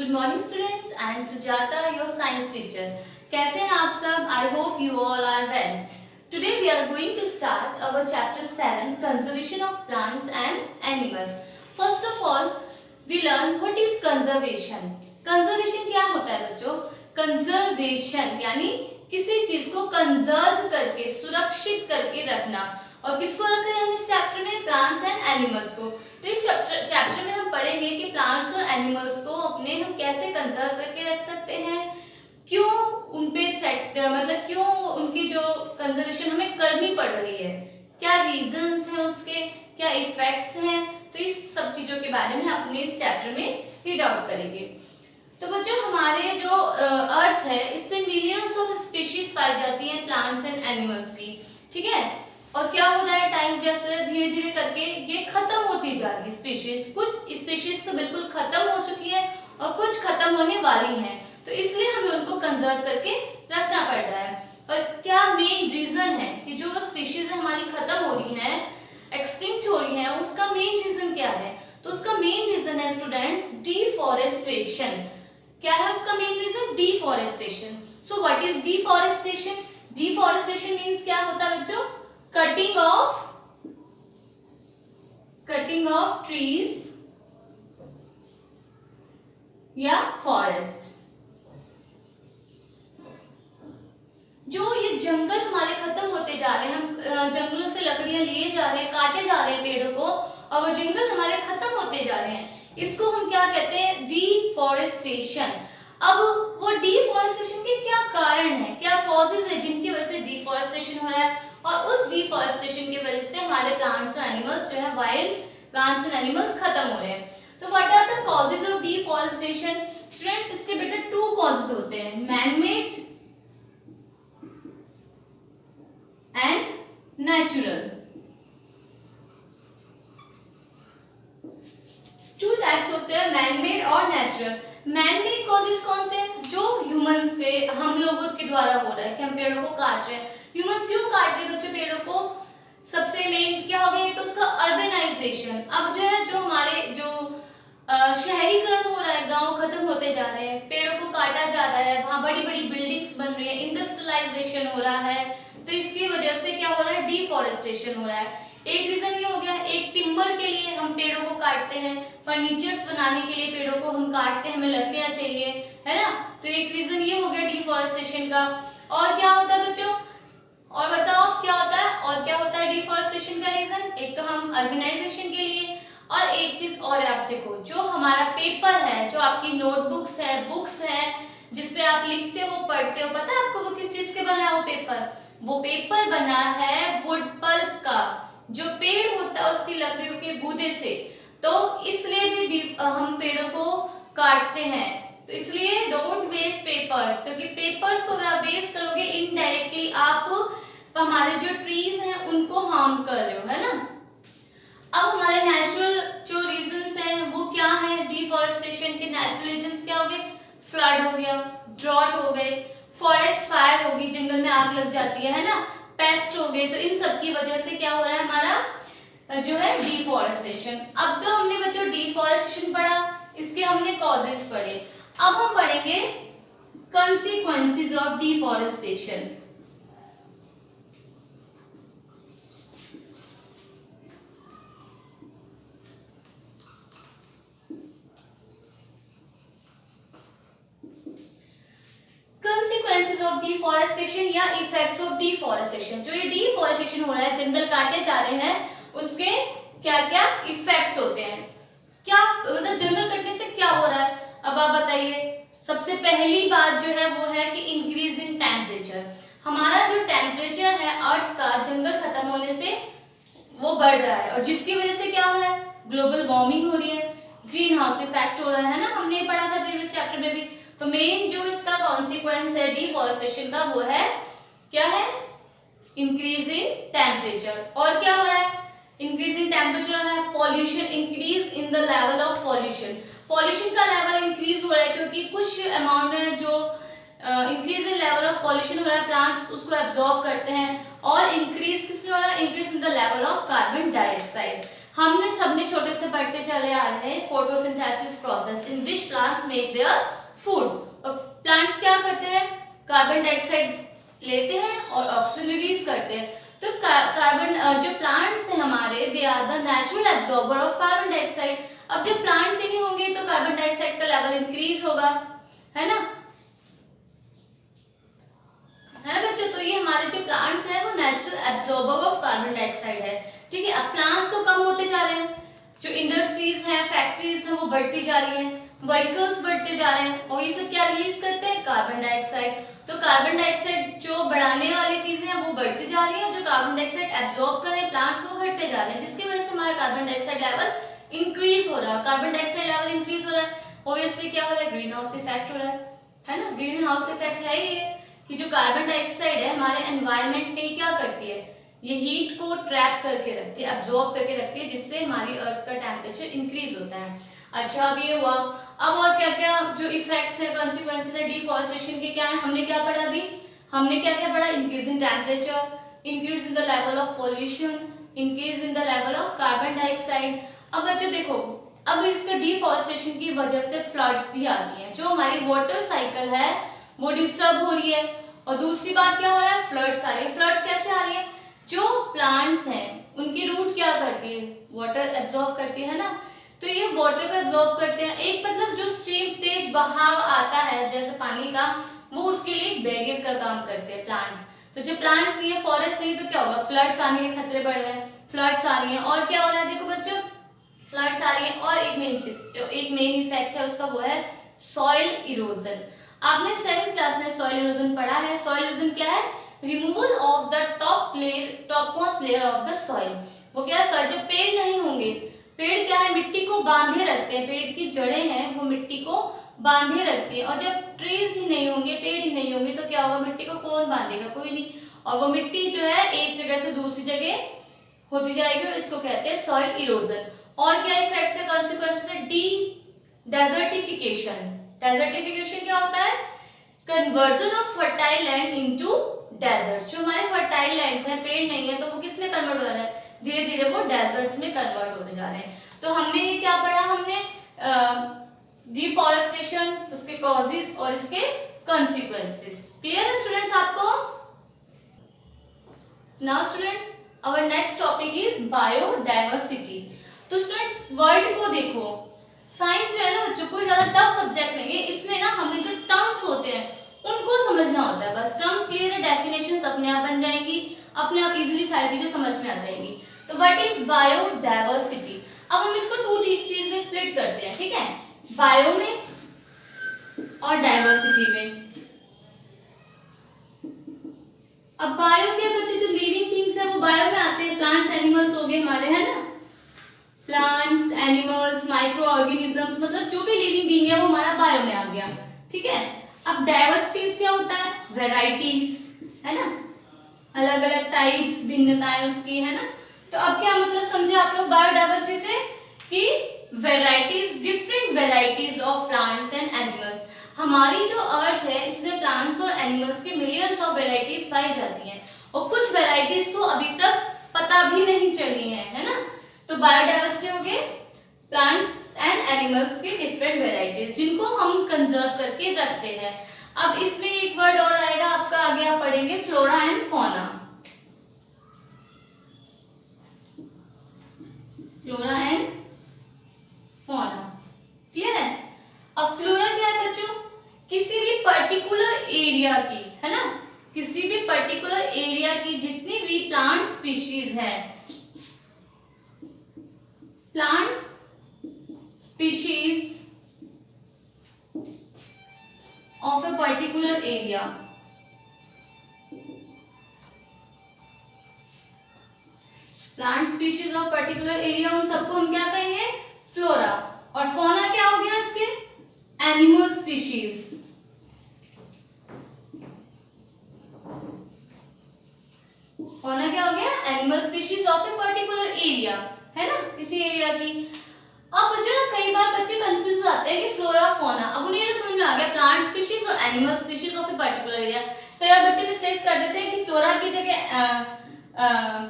Good morning students, I am Sujata, your science teacher. कैसे हैं आप सब? I hope you all are well. Today we are going to start our chapter 7, conservation of plants and animals. First of all we learn what is conservation. Conservation क्या होता है बच्चों? Conservation यानी किसी चीज को कंजर्व करके, सुरक्षित करके रखना। और किसको रख रहे हैं हम इस चैप्टर में? प्लांट्स एंड एनिमल्स को। तो इस चैप्टर में हम पढ़ेंगे कि प्लांट्स और एनिमल्स को अपने हम कैसे कंजर्व करके रख सकते हैं, क्यों उनपे इफेक्ट, मतलब क्यों उनकी जो कंजर्वेशन हमें करनी पड़ रही है, क्या रीजंस हैं उसके, क्या इफेक्ट्स हैं। तो इस सब चीजों के बारे में अपने इस चैप्टर में रीड आउट करेंगे। तो बच्चों, हमारे जो अर्थ है इसमें मिलियंस ऑफ स्पीशीज पाई जाती हैं प्लांट्स एंड एनिमल्स की, ठीक है। और क्या हो रहा है, टाइम जैसे धीरे धीरे करके ये खत्म होती जा रही है स्पीशीज। कुछ स्पीशीज तो बिल्कुल खत्म हो चुकी है और कुछ खत्म होने वाली हैं, तो इसलिए हमें उनको कंजर्व करके रखना पड़ रहा है। और क्या मेन रीजन है कि जो स्पीशीज हमारी खत्म हो रही है, एक्सटिंक्ट हो रही है, उसका मेन रीजन क्या है? तो उसका मेन रीजन है स्टूडेंट्स डिफॉरेस्टेशन। क्या है उसका main reason? Deforestation. So what is deforestation? Deforestation means क्या होता है बच्चों? कटिंग ऑफ ट्रीज या फॉरेस्ट। जो ये जंगल हमारे खत्म होते जा रहे हैं, हम जंगलों से लकड़ियां लिए जा रहे हैं, काटे जा रहे हैं पेड़ों को, और वो जंगल हमारे खत्म होते जा रहे हैं, इसको हम क्या कहते हैं? डिफॉरेस्टेशन। अब वो डिफॉरेस्टेशन के क्या कारण है, क्या कॉजेज है जिनकी वजह से डिफॉरेस्टेशन हो रहा है, और उस डिफॉरेस्टेशन की वजह से हमारे प्लांट्स और एनिमल्स जो है, वाइल्ड प्लांट्स एंड एनिमल्स खत्म हो रहे हैं। तो what are the causes of deforestation? Students, इसके बेटा 2 कॉजेज होते हैं, man made and natural. 2 types होते हैं, मैन मेड और नेचुरल। मैन मेड कॉजेज कौन से? जो ह्यूमंस के, हम लोगों के द्वारा हो रहा है कि हम पेड़ों को काट रहे हैं। ह्यूमंस क्यों काट रहे हैं बच्चे पेड़ों को? सबसे मेन क्या हो गया? एक तो उसका अर्बनाइजेशन। अब जो है, जो हमारे जो शहरीकरण हो रहा है, गांव खत्म होते जा रहे हैं, पेड़ों को काटा जा रहा है, वहां बड़ी बड़ी बिल्डिंग्स बन रही है, इंडस्ट्रियलाइजेशन हो रहा है, तो इसकी वजह से क्या हो रहा है? डिफॉरेस्टेशन हो रहा है। एक रीजन ये हो गया। एक टिम्बर के लिए हम पेड़ों को काटते हैं, फर्नीचर्स बनाने के लिए पेड़ों को हम काटते हैं, हमें लकड़ियां चाहिए, है ना। तो एक रीजन ये हो गया डिफॉरेस्टेशन का। और क्या होता है बच्चों? और बताओ क्या होता है? और क्या होता है डिफॉरेस्टेशन का रीजन? एक तो हम अर्बनाइजेशन के लिए, और एक चीज और आप देखो, जो हमारा पेपर है, जो आपकी नोटबुक्स है, बुक्स है, जिसपे आप लिखते हो, पढ़ते हो, पता है आपको वो किस चीज के बना है वो पेपर? वो पेपर बना है वुड पल्प का, जो पेड़ होता है उसकी लकड़ियों के गूदे से। तो इसलिए भी हम पेड़ों को काटते हैं। तो इसलिए डोंट वेस्ट पेपर्स, क्योंकि पेपर्स को अगर आप वेस्ट करोगे, इनडायरेक्टली आप हमारे जो ट्रीज हैं उनको हार्म कर रहे हो, है ना। अब हमारे नेचुरल जो रीजंस हैं वो क्या है? डिफॉरेस्टेशन के नेचुरल रीजंस क्या हो गए? फ्लड हो गया, ड्रॉट हो गए, फॉरेस्ट फायर होगी, जंगल में आग लग जाती है ना, पेस्ट हो गए। तो इन सब की वजह से क्या हो रहा है हमारा जो है डिफॉरेस्टेशन। अब तो हमने बच्चों डिफॉरेस्टेशन पढ़ा, इसके हमने कॉजेस पढ़े। अब हम पढ़ेंगे consequences of deforestation. Consequences of deforestation या इफेक्ट्स ऑफ डिफॉरेस्टेशन। जो ये डिफॉरेस्टेशन हो रहा है, जंगल काटे जा रहे हैं, उसके क्या क्या इफेक्ट्स होते हैं? क्या मतलब जंगल कटने से क्या हो रहा है? अब आप बताइए। सबसे पहली बात जो है वो है कि इंक्रीज इन टेम्परेचर। हमारा जो टेम्परेचर है अर्थ का, जंगल खत्म होने से वो बढ़ रहा है, और जिसकी वजह से क्या हो रहा है? ग्लोबल वार्मिंग हो रही है, ग्रीन हाउस इफेक्ट हो रहा है ना, हमने पढ़ा था प्रीवियस चैप्टर में भी। तो मेन जो इसका कॉन्सिक्वेंस है डिफॉरेस्टेशन का वो है, क्या है? Increase in temperature. और क्या हो रहा है? इंक्रीज इन टेम्परेचर हो रहा है, pollution, increase in the level of pollution. Pollution का लेवल इंक्रीज हो रहा है, क्योंकि कुछ अमाउंट में जो increase in level of pollution हो रहा है, प्लांट्स उसको एब्जॉर्ब करते हैं, और इंक्रीज किसमें हो रहा है? Increase in the level of carbon dioxide. हमने सबने छोटे से पढ़ते चले आ रहे हैं photosynthesis process in which plants make their food. Plants क्या करते हैं, कार्बन डाइऑक्साइड लेते हैं और ऑक्सीजन रिलीज करते हैं। तो कार्बन जो प्लांट्स हैं हमारे, they are the natural absorber of carbon dioxide. अब जब प्लांट्स ही नहीं होंगे तो कार्बन डाइऑक्साइड का लेवल इंक्रीज होगा, है ना बच्चों। तो ये हमारे जो प्लांट्स हैं वो natural absorber of carbon dioxide है, ठीक है। अब प्लांट्स तो कम होते जा रहे हैं, जो इंडस्ट्रीज हैं, फैक्ट्रीज हैं, वो बढ़ती जा रही हैं, व्हीकल्स बढ़ते जा रहे हैं, और ये सब क्या रिलीज करते हैं, कार्बन डाइऑक्साइड। तो कार्बन डाइऑक्साइड जो बढ़ाने वाली चीजें हैं वो बढ़ती जा रही है, जो कार्बन डाइऑक्साइड एब्जॉर्ब कर रहे हैं प्लांट्स वो घटते जा रहे हैं, जिसकी वजह से हमारा कार्बन डाइऑक्साइड लेवल इंक्रीज हो रहा है। कार्बन डाइऑक्साइड लेवल इंक्रीज हो रहा है, ऑब्वियसली क्या हो रहा है, ग्रीन हाउस इफेक्ट हो रहा है ना। ग्रीन हाउस इफेक्ट है ये कि जो कार्बन डाइऑक्साइड है हमारे एनवायरनमेंट में क्या करती है, ये हीट को ट्रैप करके रखती है, एब्जॉर्ब करके रखती है, जिससे हमारी अर्थ का टेम्परेचर इंक्रीज होता है। अच्छा, अब ये हुआ। अब और क्या क्या जो इफेक्ट्स है, कॉन्सिक्वेंसेस है डिफॉरेस्टेशन के क्या है, हमने क्या पढ़ा अभी, हमने क्या क्या पढ़ा, increase in temperature, increase in the level of pollution, increase in the level of carbon dioxide. अब बच्चों देखो, अब इसका डिफॉरेस्टेशन की वजह से फ्लड्स भी आती हैं, जो हमारी वाटर साइकिल है वो डिस्टर्ब हो रही है। और दूसरी बात क्या हो रहा है, फ्लड्स आ रही है। फ्लड्स कैसे आ रही है, जो प्लांट्स हैं उनकी रूट क्या करती है, वाटर एब्जॉर्ब करती है ना। तो ये वाटर को एब्जॉर्ब करते हैं, एक मतलब जो स्ट्रीम तेज बहाव आता है जैसे पानी का, वो उसके लिए एक बैरियर का काम करते हैं प्लांट्स। तो जो प्लांट्स नहीं है, फॉरेस्ट नहीं, तो क्या होगा, फ्लड्स आने के खतरे बढ़ रहे हैं, फ्लड्स आ रही है। और क्या हो रहा है, देखो बच्चों, फ्लड्स आ रही है। और एक मेन चीज, जो एक मेन इफेक्ट है उसका, वो है सॉइल इरोजन। आपने 7th क्लास में सॉइल इरोजन पढ़ा है। सॉइल इरोजन क्या है, removal of the topmost layer of the soil. वो क्या है, जब पेड़ नहीं होंगे, पेड़ क्या है, मिट्टी को बांधे रखते हैं, पेड़ की जड़ें हैं वो मिट्टी को बांधे रखती है। और जब ट्रीज ही नहीं होंगे, पेड़ ही नहीं होंगे, तो क्या होगा, मिट्टी को कौन बांधेगा, कोई नहीं। और वो मिट्टी जो है एक जगह से दूसरी जगह होती जाएगी, और इसको कहते हैं सॉइल इरोजन। और क्या इफेक्ट्स है, कॉन्सिक्वेंसेस है, डेजर्टिफिकेशन। डेजर्टिफिकेशन क्या होता है, conversion of fertile land into deserts. जो हमारे फर्टाइल लैंड्स हैं, पेड़ नहीं है, तो वो किस में कन्वर्ट हो रहा है, धीरे धीरे वो डेजर्ट्स में कन्वर्ट होते जा रहे हैं। तो हमने ये क्या पढ़ा, हमने डिफॉरेस्टेशन, उसके कॉजेस और इसके कॉन्सिक्वेंसेस। क्लियर है स्टूडेंट्स आपको? Now students, our next topic is biodiversity. तो स्टूडेंट्स वर्ड को देखो, साइंस जो है ना बच्चों, कोई ज्यादा टफ सब्जेक्ट नहीं है। इसमें ना हमें जो टर्म्स होते हैं उनको समझना होता है, बस टर्म्स क्लियर है, डेफिनेशंस अपने आप बन जाएंगी, अपने आप इजीली सारी चीजें समझ में आ जाएंगी। तो व्हाट इज बायोडाइवर्सिटी? अब हम इसको टू चीज में स्प्लिट करते हैं, ठीक है, बायो में और डाइवर्सिटी में। अब बायो क्या बच्चों, जो लिविंग थिंग्स है वो बायो में आते हैं, प्लांट्स एनिमल्स हो गए हमारे, है ना, प्लांट्स एनिमल्स माइक्रो ऑर्गेनिजम्स, मतलब जो भी लिविंग बीइंग है वो हमारा बायो में आ गया, ठीक है। अब डाइवर्सिटीज क्या होता है, वेराइटीज, है ना, अलग अलग टाइप्स, भिन्नताएं उसकी, है ना। तो अब क्या मतलब समझे आप लोग बायोडाइवर्सिटी से, कि varieties, different varieties of plants and animals. हमारी जो अर्थ है इसमें प्लांट्स और एनिमल्स की मिलियंस ऑफ वेराइटीज पाई जाती हैं, और कुछ वेराइटीज तो अभी तक पता भी नहीं चली है ना। तो बायोडाइवर्सिटी हो गए प्लांट्स एंड एनिमल्स की डिफरेंट वेराइटीज, जिनको हम कंजर्व करके रखते हैं। अब इसमें एक वर्ड और आएगा आपका, आगे आप पढ़ेंगे flora and fauna. Flora and fauna, clear है? अब फ्लोरा क्या है बच्चों, किसी भी पर्टिकुलर एरिया की, है ना, किसी भी पर्टिकुलर एरिया की जितनी भी प्लांट स्पीशीज है, plant species of a particular area, plant species of particular area, उन सबको हम क्या कहेंगे, फ्लोरा। और फौना क्या हो गया इसके, एनिमल स्पीशीज। फौना क्या हो गया, animal species of a particular area, है ना, किसी एरिया की। अब बच्चों ना कई बार बच्चे कंफ्यूज हो जाते हैं कि फ्लोरा फौना, अब उन्हें ये समझ में आ गया प्लांट स्पीशीज और animal species of a particular area. कई बार बच्चे मिस्टेक्स कर देते हैं कि फ्लोरा की जगह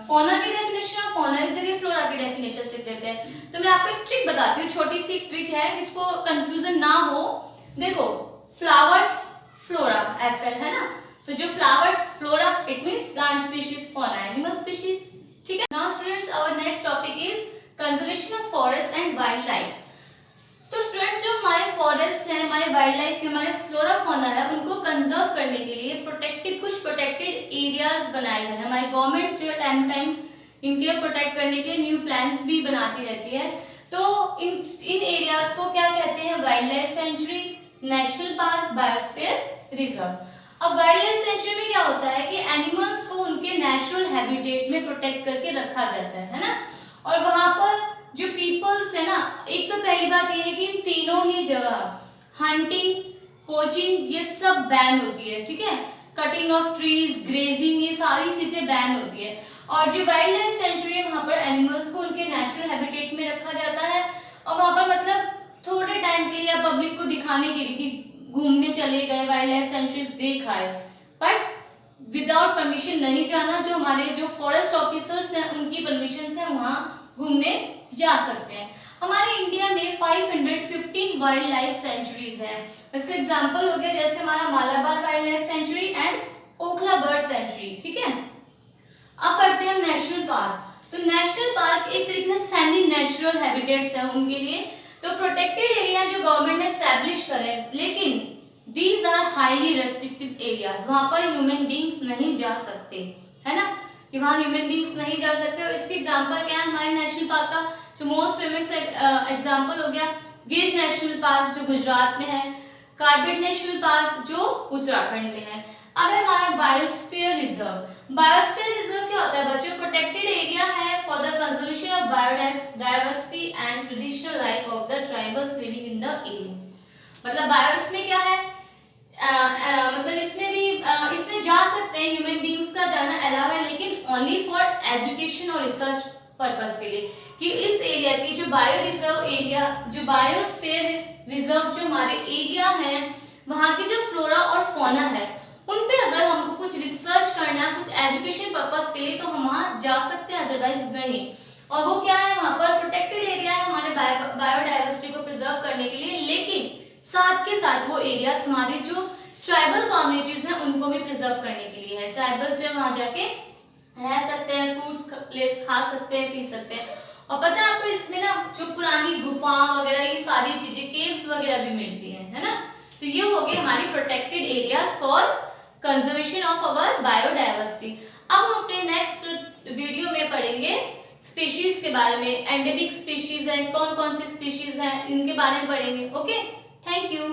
फौना की डेफिनेशन और फौना की जगह फ्लोरा की डेफिनेशन लिख देते तो मैं आपको एक ट्रिक बताती हूँ, छोटी सी ट्रिक है, इसको कंफ्यूजन ना हो। देखो, फ्लावर्स फ्लोरा FL है ना, तो जो flowers flora it means plant species, fauna animal species, ठीक है। Now students, our next topic is conservation of forest and wildlife. तो स्टूडेंट्स, जो हमारे फॉरेस्ट है, हमारे वाइल्ड लाइफ, हमारे फ्लोरा फौना है, उनको कंजर्व करने के लिए कुछ प्रोटेक्टेड एरियाज बनाए गए हैं। हमारी गवर्नमेंट जो टाइम टू टाइम इनके प्रोटेक्ट करने के लिए न्यू प्लान्स भी बनाती रहती है। तो इन एरियाज को क्या कहते हैं? Wild life sanctuary, national park, biosphere reserve. अब वाइल्ड लाइफ सेंचुरी में क्या होता है कि एनिमल्स को उनके नेचुरल हैबिटेट में प्रोटेक्ट करके रखा जाता है ना, और वहां पर जो पीपल्स है ना, एक तो पहली बात ये है कि इन तीनों ही जगह हंटिंग, पोचिंग ये सब बैन होती है, ठीक है। कटिंग ऑफ ट्रीज, ग्रेजिंग, ये सारी चीजें बैन होती है। और जो वाइल्ड लाइफ सेंचुरी है, वहां पर एनिमल्स को उनके नेचुरल हैबिटेट में रखा जाता है, और वहां पर मतलब थोड़े टाइम के लिए या पब्लिक को दिखाने के लिए कि घूमने चले गए, वाइल्ड लाइफ सेंचुरीज देख आए, बट विदाउट परमिशन नहीं जाना। जो हमारे जो फॉरेस्ट ऑफिसर्स हैं उनकी परमिशन से वहां घूमने जा सकते हैं। हमारे इंडिया में 515 वाइल्ड लाइफ सेंचुरीज हैं। इसका एग्जांपल हो गया जैसे हमारा Malabar wild life sanctuary and Okhla bird sanctuary, ठीक है। अब पढ़ते हैं नेशनल पार्क। तो नेशनल पार्क एक तरीके से सेमी नेचुरल हैबिटेट्स है उनके लिए, तो प्रोटेक्टेड एरिया जो गवर्नमेंट ने एस्टैब्लिश करे, लेकिन these are highly restricted areas, वहां पर ह्यूमन बींग्स नहीं जा सकते, है ना, कि वहां ह्यूमन बींग्स नहीं जा सकते। और इसकी एग्जांपल क्या है? हमारे नेशनल पार्क का जो मोस्ट फेमस एग्जांपल हो गया गिर नेशनल पार्क जो गुजरात में है, कार्बेट नेशनल पार्क जो उत्तराखंड में है। अब है हमारा बायोस्फीयर रिजर्व। बायोस्फीयर रिजर्व क्या होता है बच्चों? प्रोटेक्टेड एरिया है for the conservation of biodiversity and traditional life of the tribals living in the area. मतलब बायोस में क्या है, मतलब इसमें भी इसमें जा सकते हैं, ह्यूमन बींग्स का जाना अलाउ है, लेकिन ओनली फॉर एजुकेशन और रिसर्च पर्पस के लिए, कि इस एरिया की जो बायो रिजर्व एरिया, जो बायोस्फीयर रिजर्व जो हमारे एरिया है, वहां की जो फ्लोरा और फौना है, उन पे अगर हमको कुछ रिसर्च करना है, कुछ एजुकेशन पर्पस के लिए, तो हम वहां जा सकते हैं, अदरवाइज नहीं। और वो क्या है? वहां पर प्रोटेक्टेड एरिया है हमारे बायोडाइवर्सिटी को प्रिजर्व करने के लिए, लेकिन साथ के साथ वो एरियाज हमारी जो ट्राइबल कम्युनिटीज हैं उनको भी प्रिजर्व करने के लिए है। ट्राइबल्स जो वहां जाके रह सकते हैं, फ्रूट्स खा सकते हैं, पी सकते हैं। और पता है आपको इसमें ना जो पुरानी गुफा वगैरह ये सारी चीजें, केव्स वगैरह भी मिलती हैं, है ना। तो ये हो गए हमारी protected areas for conservation of our biodiversity. अब हम अपने नेक्स्ट वीडियो में पढ़ेंगे स्पीशीज के बारे में, एंडेमिक स्पीशीज है, कौन कौन सी स्पीशीज हैं, इनके बारे में पढ़ेंगे। Okay, thank you.